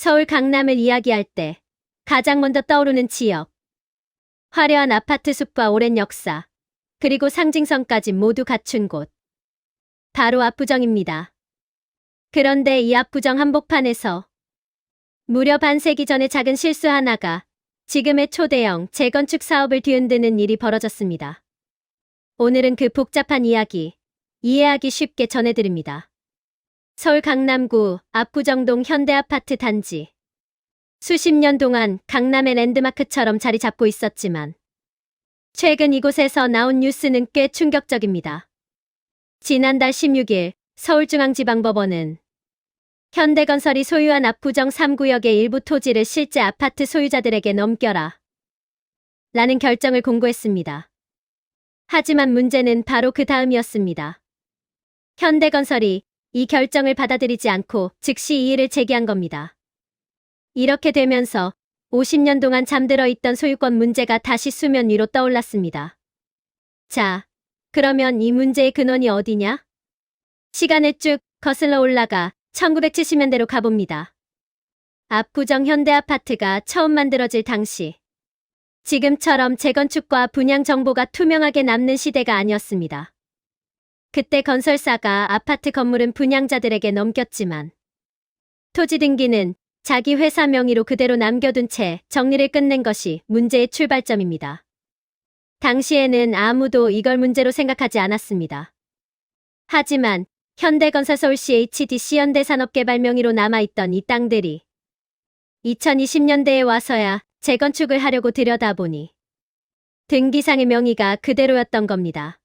서울 강남을 이야기할 때 가장 먼저 떠오르는 지역. 화려한 아파트 숲과 오랜 역사, 그리고 상징성까지 모두 갖춘 곳. 바로 압구정입니다. 그런데 이 압구정 한복판에서 무려 반세기 전의 작은 실수 하나가 지금의 초대형 재건축 사업을 뒤흔드는 일이 벌어졌습니다. 오늘은 그 복잡한 이야기, 이해하기 쉽게 전해드립니다. 서울 강남구 압구정동 현대아파트 단지. 수십 년 동안 강남의 랜드마크처럼 자리 잡고 있었지만 최근 이곳에서 나온 뉴스는 꽤 충격적입니다. 지난달 16일 서울중앙지방법원은 현대건설이 소유한 압구정 3구역의 일부 토지를 실제 아파트 소유자들에게 넘겨라 라는 결정을 공고했습니다. 하지만 문제는 바로 그 다음이었습니다. 현대건설이 이 결정을 받아들이지 않고 즉시 이의를 제기한 겁니다. 이렇게 되면서 50년 동안 잠들어 있던 소유권 문제가 다시 수면 위로 떠올랐습니다. 자, 그러면 이 문제의 근원이 어디냐? 시간을 쭉 거슬러 올라가 1970년대로 가봅니다. 압구정 현대아파트가 처음 만들어질 당시, 지금처럼 재건축과 분양 정보가 투명하게 남는 시대가 아니었습니다. 그때 건설사가 아파트 건물은 분양자들에게 넘겼지만 토지 등기는 자기 회사 명의로 그대로 남겨둔 채 정리를 끝낸 것이 문제의 출발점입니다. 당시에는 아무도 이걸 문제로 생각하지 않았습니다. 하지만 현대건설 서울시 HDC 현대산업개발 명의로 남아있던 이 땅들이 2020년대에 와서야 재건축을 하려고 들여다보니 등기상의 명의가 그대로였던 겁니다.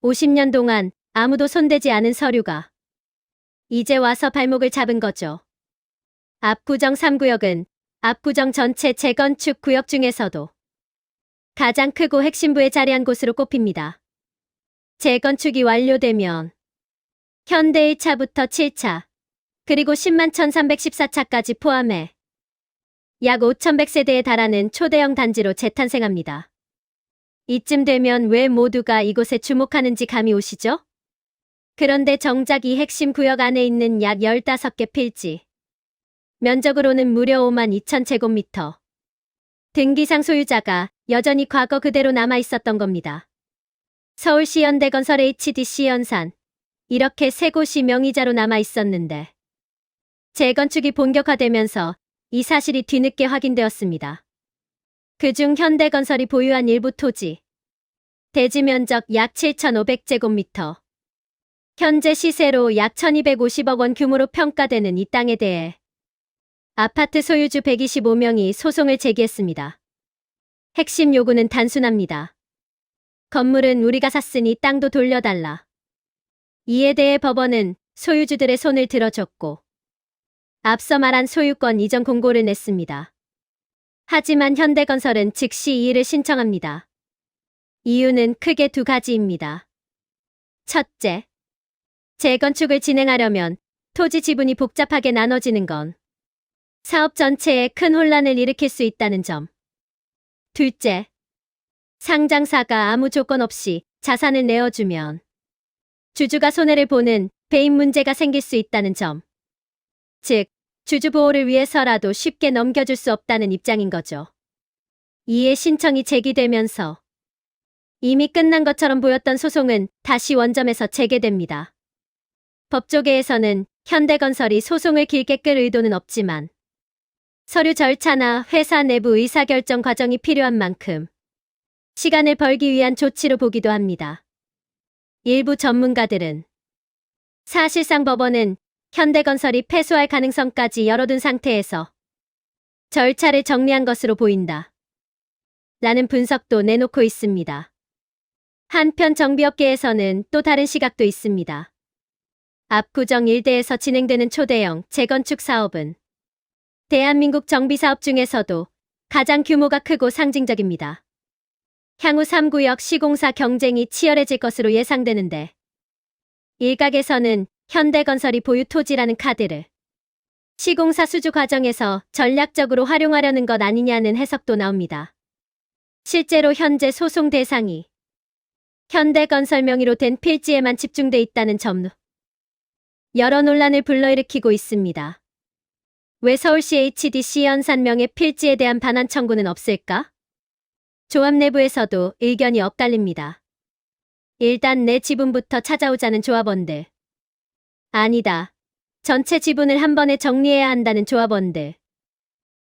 50년 동안 아무도 손대지 않은 서류가 이제 와서 발목을 잡은 거죠. 압구정 3구역은 압구정 전체 재건축 구역 중에서도 가장 크고 핵심부에 자리한 곳으로 꼽힙니다. 재건축이 완료되면 현대 1차부터 7차, 그리고 10만 1314차까지 포함해 약 5100세대에 달하는 초대형 단지로 재탄생합니다. 이쯤 되면 왜 모두가 이곳에 주목하는지 감이 오시죠? 그런데 정작 이 핵심 구역 안에 있는 약 15개 필지, 면적으로는 무려 5만 2천 제곱미터. 등기상 소유자가 여전히 과거 그대로 남아 있었던 겁니다. 서울시 현대건설 HDC 현산, 이렇게 세 곳이 명의자로 남아 있었는데 재건축이 본격화되면서 이 사실이 뒤늦게 확인되었습니다. 그중 현대건설이 보유한 일부 토지, 대지 면적 약 7,500제곱미터, 현재 시세로 약 1,250억 원 규모로 평가되는 이 땅에 대해 아파트 소유주 125명이 소송을 제기했습니다. 핵심 요구는 단순합니다. 건물은 우리가 샀으니 땅도 돌려달라. 이에 대해 법원은 소유주들의 손을 들어줬고 앞서 말한 소유권 이전 공고를 냈습니다. 하지만 현대건설은 즉시 이의를 신청합니다. 이유는 크게 두 가지입니다. 첫째, 재건축을 진행하려면 토지 지분이 복잡하게 나눠지는 건 사업 전체에 큰 혼란을 일으킬 수 있다는 점. 둘째, 상장사가 아무 조건 없이 자산을 내어주면 주주가 손해를 보는 배임 문제가 생길 수 있다는 점. 즉, 주주 보호를 위해서라도 쉽게 넘겨줄 수 없다는 입장인 거죠. 이에 신청이 제기되면서 이미 끝난 것처럼 보였던 소송은 다시 원점에서 재개됩니다. 법조계에서는 현대건설이 소송을 길게 끌 의도는 없지만 서류 절차나 회사 내부 의사결정 과정이 필요한 만큼 시간을 벌기 위한 조치로 보기도 합니다. 일부 전문가들은 사실상 법원은 현대건설이 패소할 가능성까지 열어둔 상태에서 절차를 정리한 것으로 보인다 라는 분석도 내놓고 있습니다. 한편 정비업계에서는 또 다른 시각도 있습니다. 압구정 일대에서 진행되는 초대형 재건축 사업은 대한민국 정비사업 중에서도 가장 규모가 크고 상징적입니다. 향후 3구역 시공사 경쟁이 치열해질 것으로 예상되는데 일각에서는 현대건설이 보유 토지라는 카드를 시공사 수주 과정에서 전략적으로 활용하려는 것 아니냐는 해석도 나옵니다. 실제로 현재 소송 대상이 현대건설 명의로 된 필지에만 집중돼 있다는 점도 여러 논란을 불러일으키고 있습니다. 왜 서울시 HDC 연산명의 필지에 대한 반환 청구는 없을까? 조합 내부에서도 의견이 엇갈립니다. 일단 내 지분부터 찾아오자는 조합원들. 아니다. 전체 지분을 한 번에 정리해야 한다는 조합원들.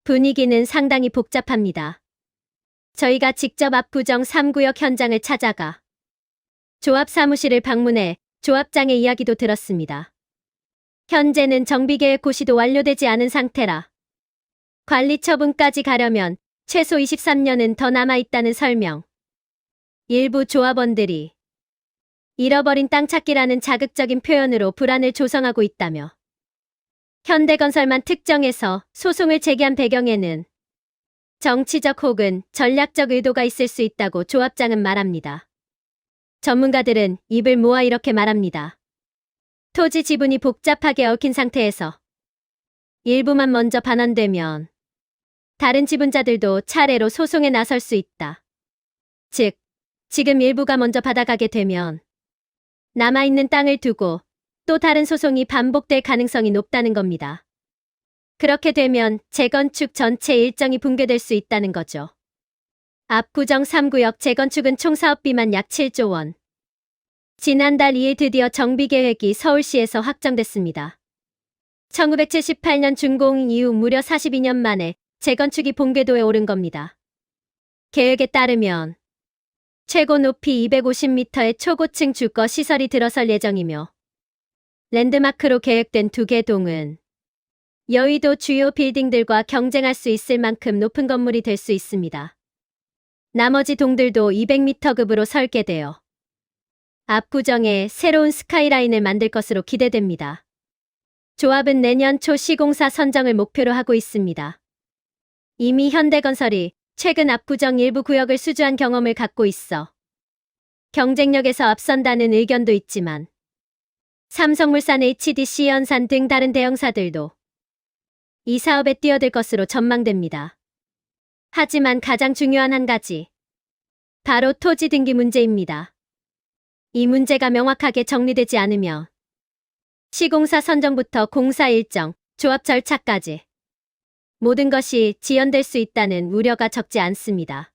분위기는 상당히 복잡합니다. 저희가 직접 압구정 3구역 현장을 찾아가 조합 사무실을 방문해 조합장의 이야기도 들었습니다. 현재는 정비계획 고시도 완료되지 않은 상태라 관리 처분까지 가려면 최소 23년은 더 남아있다는 설명. 일부 조합원들이 잃어버린 땅 찾기라는 자극적인 표현으로 불안을 조성하고 있다며 현대건설만 특정해서 소송을 제기한 배경에는 정치적 혹은 전략적 의도가 있을 수 있다고 조합장은 말합니다. 전문가들은 입을 모아 이렇게 말합니다. 토지 지분이 복잡하게 얽힌 상태에서 일부만 먼저 반환되면 다른 지분자들도 차례로 소송에 나설 수 있다. 즉, 지금 일부가 먼저 받아가게 되면 남아있는 땅을 두고 또 다른 소송이 반복될 가능성이 높다는 겁니다. 그렇게 되면 재건축 전체 일정이 붕괴될 수 있다는 거죠. 압구정 3구역 재건축은 총 사업비만 약 7조 원. 지난달 2일 드디어 정비계획이 서울시에서 확정됐습니다. 1978년 준공 이후 무려 42년 만에 재건축이 본궤도에 오른 겁니다. 계획에 따르면 최고 높이 250m의 초고층 주거 시설이 들어설 예정이며 랜드마크로 계획된 두 개 동은 여의도 주요 빌딩들과 경쟁할 수 있을 만큼 높은 건물이 될 수 있습니다. 나머지 동들도 200m급으로 설계되어 압구정에 새로운 스카이라인을 만들 것으로 기대됩니다. 조합은 내년 초 시공사 선정을 목표로 하고 있습니다. 이미 현대건설이 최근 압구정 일부 구역을 수주한 경험을 갖고 있어 경쟁력에서 앞선다는 의견도 있지만 삼성물산, HDC 연산 등 다른 대형사들도 이 사업에 뛰어들 것으로 전망됩니다. 하지만 가장 중요한 한 가지, 바로 토지 등기 문제입니다. 이 문제가 명확하게 정리되지 않으며 시공사 선정부터 공사 일정, 조합 절차까지 모든 것이 지연될 수 있다는 우려가 적지 않습니다.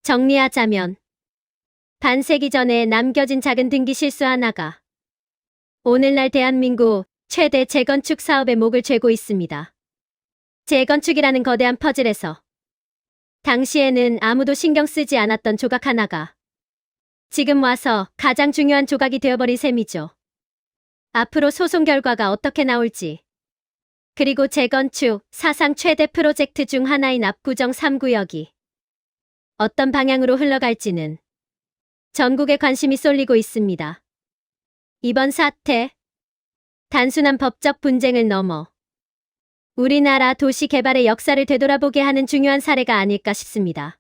정리하자면 반세기 전에 남겨진 작은 등기 실수 하나가 오늘날 대한민국 최대 재건축 사업의 목을 죄고 있습니다. 재건축이라는 거대한 퍼즐에서 당시에는 아무도 신경 쓰지 않았던 조각 하나가 지금 와서 가장 중요한 조각이 되어버린 셈이죠. 앞으로 소송 결과가 어떻게 나올지, 그리고 재건축 사상 최대 프로젝트 중 하나인 압구정 3구역이 어떤 방향으로 흘러갈지는 전국에 관심이 쏠리고 있습니다. 이번 사태, 단순한 법적 분쟁을 넘어 우리나라 도시 개발의 역사를 되돌아보게 하는 중요한 사례가 아닐까 싶습니다.